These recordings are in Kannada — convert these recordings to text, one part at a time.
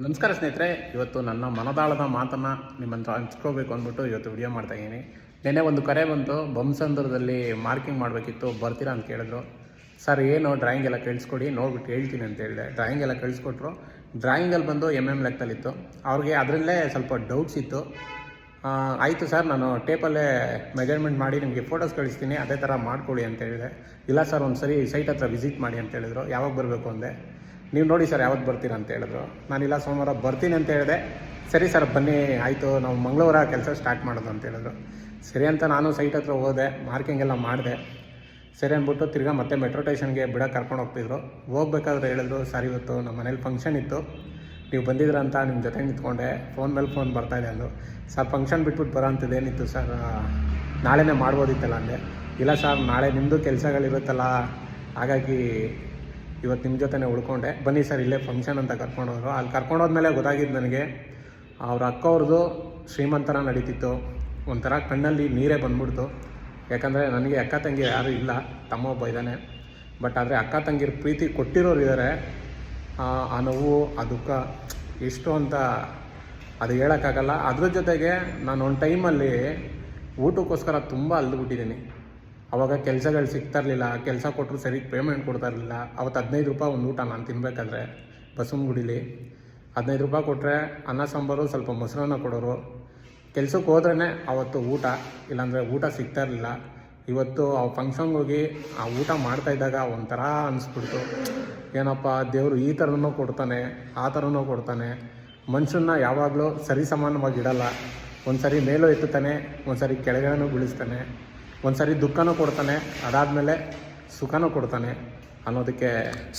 ನಮಸ್ಕಾರ ಸ್ನೇಹಿತರೆ, ಇವತ್ತು ನನ್ನ ಮನದಾಳದ ಮಾತನ್ನು ನಿಮ್ಮ ಹತ್ರ ಹಂಚ್ಕೋಬೇಕು ಅಂದ್ಬಿಟ್ಟು ಇವತ್ತು ವಿಡಿಯೋ ಮಾಡ್ತಾಯಿದ್ದೀನಿ. ನೆನ್ನೆ ಒಂದು ಕರೆ ಬಂತು, ಬೊಮ್ಮಸಂದ್ರದಲ್ಲಿ ಮಾರ್ಕಿಂಗ್ ಮಾಡಬೇಕಿತ್ತು, ಬರ್ತೀರಾ ಅಂತ ಕೇಳಿದ್ರು. ಸರ್ ಏನು ಡ್ರಾಯಿಂಗ್ ಎಲ್ಲ ಕಳಿಸ್ಕೊಡಿ, ನೋಡ್ಬಿಟ್ಟು ಹೇಳ್ತೀನಿ ಅಂತ ಹೇಳಿದೆ. ಡ್ರಾಯಿಂಗ್ ಎಲ್ಲ ಕಳಿಸ್ಕೊಟ್ರು. ಡ್ರಾಯಿಂಗಲ್ಲಿ ಬಂದು ಲೆಕ್ಕದಲ್ಲಿತ್ತು. ಅವ್ರಿಗೆ ಅದರಲ್ಲೇ ಸ್ವಲ್ಪ ಡೌಟ್ಸ್ ಇತ್ತು. ಆಯಿತು ಸರ್, ನಾನು ಟೇಪಲ್ಲೇ ಮೆಜರ್ಮೆಂಟ್ ಮಾಡಿ ನಿಮಗೆ ಫೋಟೋಸ್ ಕಳಿಸ್ತೀನಿ, ಅದೇ ಥರ ಮಾಡ್ಕೊಳ್ಳಿ ಅಂತ ಹೇಳಿದೆ. ಇಲ್ಲ ಸರ್, ಒಂದು ಸರಿ ಸೈಟ್ ಹತ್ರ ವಿಸಿಟ್ ಮಾಡಿ ಅಂತ ಹೇಳಿದ್ರು. ಯಾವಾಗ ಬರಬೇಕು ಅಂದೆ. ನೀವು ನೋಡಿ ಸರ್ ಯಾವತ್ತು ಬರ್ತೀರಾ ಅಂತ ಹೇಳಿದ್ರು. ನಾನಿಲ್ಲ ಸೋಮವಾರ ಬರ್ತೀನಿ ಅಂತ ಹೇಳಿದೆ. ಸರಿ ಸರ್ ಬನ್ನಿ, ಆಯಿತು, ನಾವು ಮಂಗಳವಾರ ಕೆಲಸ ಸ್ಟಾರ್ಟ್ ಮಾಡೋದು ಅಂತ ಹೇಳಿದ್ರು. ಸರಿ ಅಂತ ನಾನು ಸೈಟ್ ಹತ್ರ ಹೋದೆ, ಮಾರ್ಕಿಂಗ್ ಎಲ್ಲ ಮಾಡಿದೆ. ಸರಿ ಅಂದ್ಬಿಟ್ಟು ತಿರ್ಗಾ ಮತ್ತೆ ಮೆಟ್ರೋ ಸ್ಟೇಷನ್ಗೆ ಬಿಡೋಕೆ ಕರ್ಕೊಂಡು ಹೋಗ್ತಿದ್ರು. ಹೋಗ್ಬೇಕಾದ್ರೆ ಹೇಳಿದ್ರು, ಸರ್ ಇವತ್ತು ನಮ್ಮ ಮನೇಲಿ ಫಂಕ್ಷನ್ ಇತ್ತು, ನೀವು ಬಂದಿದ್ರಂತ ನಿಮ್ಮ ಜೊತೆಗೆ ನಿಂತ್ಕೊಂಡೆ, ಫೋನ್ ಮೇಲೆ ಫೋನ್ ಬರ್ತಾಯಿದೆ ಅಂದು. ಸರ್ ಫಂಕ್ಷನ್ ಬಿಟ್ಬಿಟ್ಟು ಬರೋ ಅಂಥದ್ದು ಏನಿತ್ತು ಸರ್, ನಾಳೆನೇ ಮಾಡ್ಬೋದಿತ್ತಲ್ಲ ಅಂದೆ. ಇಲ್ಲ ಸರ್, ನಾಳೆ ನಿಮ್ಮದು ಕೆಲಸಗಳಿರುತ್ತಲ್ಲ, ಹಾಗಾಗಿ ಇವತ್ತು ನಿಮ್ಮ ಜೊತೆನೇ ಉಳ್ಕೊಂಡೆ. ಬನ್ನಿ ಸರ್ ಇಲ್ಲೇ ಫಂಕ್ಷನ್ ಅಂತ ಕರ್ಕೊಂಡೋದ್ರು. ಅಲ್ಲಿ ಕರ್ಕೊಂಡೋದ್ಮೇಲೆ ಗೊತ್ತಾಗಿದ್ದು ನನಗೆ, ಅವ್ರ ಅಕ್ಕವ್ರದ್ದು ಶ್ರೀಮಂತರ ನಡೀತಿತ್ತು. ಒಂಥರ ಕಣ್ಣಲ್ಲಿ ನೀರೇ ಬಂದ್ಬಿಡ್ತು. ಯಾಕಂದರೆ ನನಗೆ ಅಕ್ಕ ತಂಗಿ ಯಾರೂ ಇಲ್ಲ, ತಮ್ಮ ಒಬ್ಬ ಇದ್ದಾನೆ. ಬಟ್ ಆದರೆ ಅಕ್ಕ ತಂಗಿರ ಪ್ರೀತಿ ಕೊಟ್ಟಿರೋರು ಇದ್ದಾರೆ. ಆ ನೋವು, ಆ ದುಃಖ ಎಷ್ಟು ಅಂತ ಅದು ಹೇಳೋಕ್ಕಾಗಲ್ಲ. ಅದ್ರ ಜೊತೆಗೆ ನಾನು ಒಂದು ಟೈಮಲ್ಲಿ ಊಟಕ್ಕೋಸ್ಕರ ತುಂಬ ಅಲ್ದುಬಿಟ್ಟಿದ್ದೀನಿ. ಆವಾಗ ಕೆಲಸಗಳು ಸಿಗ್ತಾಯಿರಲಿಲ್ಲ, ಕೆಲಸ ಕೊಟ್ಟರು ಸರಿಗೆ ಪೇಮೆಂಟ್ ಕೊಡ್ತಾಯಿರಲಿಲ್ಲ. ಅವತ್ತು 15 ರೂಪಾಯಿ ಒಂದು ಊಟ ನಾನು ತಿನ್ನಬೇಕಾದ್ರೆ ಬಸವನಗುಡಿಲಿ 15 ರೂಪಾಯಿ ಕೊಟ್ಟರೆ ಅನ್ನ ಸಾಂಬಾರು ಸ್ವಲ್ಪ ಮೊಸರನ್ನ ಕೊಡೋರು. ಕೆಲಸಕ್ಕೆ ಹೋದ್ರೇ ಅವತ್ತು ಊಟ, ಇಲ್ಲಾಂದರೆ ಊಟ ಸಿಗ್ತಾಯಿರಲಿಲ್ಲ. ಇವತ್ತು ಆ ಫಂಕ್ಷನ್ಗೆ ಹೋಗಿ ಆ ಊಟ ಮಾಡ್ತಾಯಿದ್ದಾಗ ಒಂಥರ ಅನಿಸ್ಬಿಡ್ತು, ಏನಪ್ಪ ದೇವರು ಈ ಥರನೂ ಕೊಡ್ತಾನೆ, ಆ ಥರನೂ ಕೊಡ್ತಾನೆ. ಮನುಷ್ಯನ್ನ ಯಾವಾಗಲೂ ಸರಿ ಸಮಾನವಾಗಿ ಇಡಲ್ಲ. ಒಂದು ಸರಿ ಮೇಲೂ ಎತ್ತುತ್ತಾನೆ, ಒಂದು ಸರಿ ಕೆಳಗಡೆನೂ ಬೀಳಿಸ್ತಾನೆ, ಒಂದು ಸರಿ ದುಃಖನೂ ಕೊಡ್ತಾನೆ, ಅದಾದಮೇಲೆ ಸುಖನೂ ಕೊಡ್ತಾನೆ ಅನ್ನೋದಕ್ಕೆ.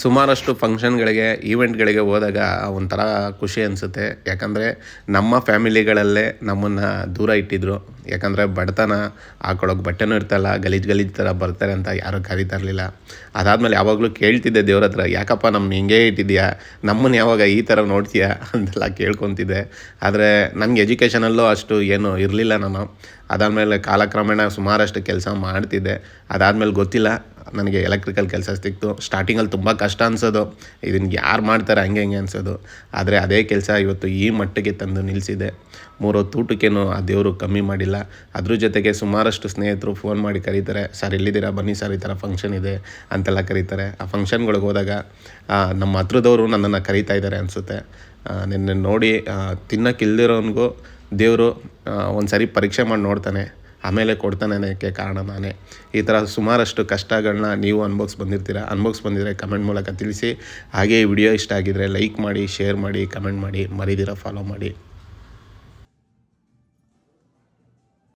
ಸುಮಾರಷ್ಟು ಫಂಕ್ಷನ್ಗಳಿಗೆ, ಈವೆಂಟ್ಗಳಿಗೆ ಹೋದಾಗ ಒಂಥರ ಖುಷಿ ಅನಿಸುತ್ತೆ. ಯಾಕಂದರೆ ನಮ್ಮ ಫ್ಯಾಮಿಲಿಗಳಲ್ಲೇ ನಮ್ಮನ್ನು ದೂರ ಇಟ್ಟಿದ್ರು. ಯಾಕಂದರೆ ಬಡತನ, ಹಾಕೊಳ್ಳೋಕೆ ಬಟ್ಟೆನೂ ಇರ್ತಲ್ಲ, ಗಲೀಜು ಥರ ಬರ್ತಾರೆ ಅಂತ ಯಾರೂ ಕರೀತಾ ಇರಲಿಲ್ಲ. ಅದಾದಮೇಲೆ ಯಾವಾಗಲೂ ಕೇಳ್ತಿದ್ದೆ ದೇವ್ರ ಹತ್ರ, ಯಾಕಪ್ಪ ನಮ್ಮನ್ನ ಹಿಂಗೇ ಇಟ್ಟಿದ್ಯಾ, ನಮ್ಮನ್ನು ಯಾವಾಗ ಈ ಥರ ನೋಡ್ತೀಯಾ ಅಂತೆಲ್ಲ ಕೇಳ್ಕೊತಿದ್ದೆ. ಆದರೆ ನನಗೆ ಎಜುಕೇಷನಲ್ಲೂ ಅಷ್ಟು ಏನೂ ಇರಲಿಲ್ಲ. ನಾನು ಅದಾದಮೇಲೆ ಕಾಲಕ್ರಮೇಣ ಸುಮಾರಷ್ಟು ಕೆಲಸ ಮಾಡ್ತಿದ್ದೆ. ಅದಾದಮೇಲೆ ಗೊತ್ತಿಲ್ಲ, ನನಗೆ ಎಲೆಕ್ಟ್ರಿಕಲ್ ಕೆಲಸ ಸಿಕ್ತು. ಸ್ಟಾರ್ಟಿಂಗಲ್ಲಿ ತುಂಬ ಕಷ್ಟ ಅನಿಸೋದು, ಇದನ್ನು ಯಾರು ಮಾಡ್ತಾರೆ ಹಂಗೆ ಅನಿಸೋದು. ಆದರೆ ಅದೇ ಕೆಲಸ ಇವತ್ತು ಈ ಮಟ್ಟಿಗೆ ತಂದು ನಿಲ್ಲಿಸಿದೆ. 3 ಹೊತ್ತು ಊಟಕ್ಕೇನು ಆ ದೇವರು ಕಮ್ಮಿ ಮಾಡಿಲ್ಲ. ಅದ್ರ ಜೊತೆಗೆ ಸುಮಾರಷ್ಟು ಸ್ನೇಹಿತರು ಫೋನ್ ಮಾಡಿ ಕರೀತಾರೆ, ಸರ್ ಎಲ್ಲಿದ್ದೀರಾ, ಬನ್ನಿ ಸರ್ ಈ ಥರ ಫಂಕ್ಷನ್ ಇದೆ ಅಂತೆಲ್ಲ ಕರೀತಾರೆ. ಆ ಫಂಕ್ಷನ್ಗಳಿಗೆ ಹೋದಾಗ ನಮ್ಮ ಹತ್ರದವರು ನನ್ನನ್ನು ಕರೀತಾ ಇದ್ದಾರೆ ಅನಿಸುತ್ತೆ. ನಿನ್ನೆ ನೋಡಿ ತಿನ್ನೋಕ್ಕಿಲ್ದಿರೋನಿಗೂ ದೇವರು ಒಂದು ಸರಿ ಪರೀಕ್ಷೆ ಮಾಡಿ ನೋಡ್ತಾನೆ, ಆಮೇಲೆ ಕೊಡ್ತಾನೆ ಅನ್ನೋಕ್ಕೆ ಕಾರಣ ನಾನೇ. ಈ ಥರ ಸುಮಾರಷ್ಟು ಕಷ್ಟಗಳನ್ನ ನೀವು ಅನ್ಭೋಗ್ಸ್ ಬಂದಿದ್ರೆ ಕಮೆಂಟ್ ಮೂಲಕ ತಿಳಿಸಿ. ಹಾಗೆ ಈ ವಿಡಿಯೋ ಇಷ್ಟ ಆಗಿದ್ರೆ ಲೈಕ್ ಮಾಡಿ, ಶೇರ್ ಮಾಡಿ, ಕಮೆಂಟ್ ಮಾಡಿ, ಮರಿದಿರ ಫಾಲೋ ಮಾಡಿ.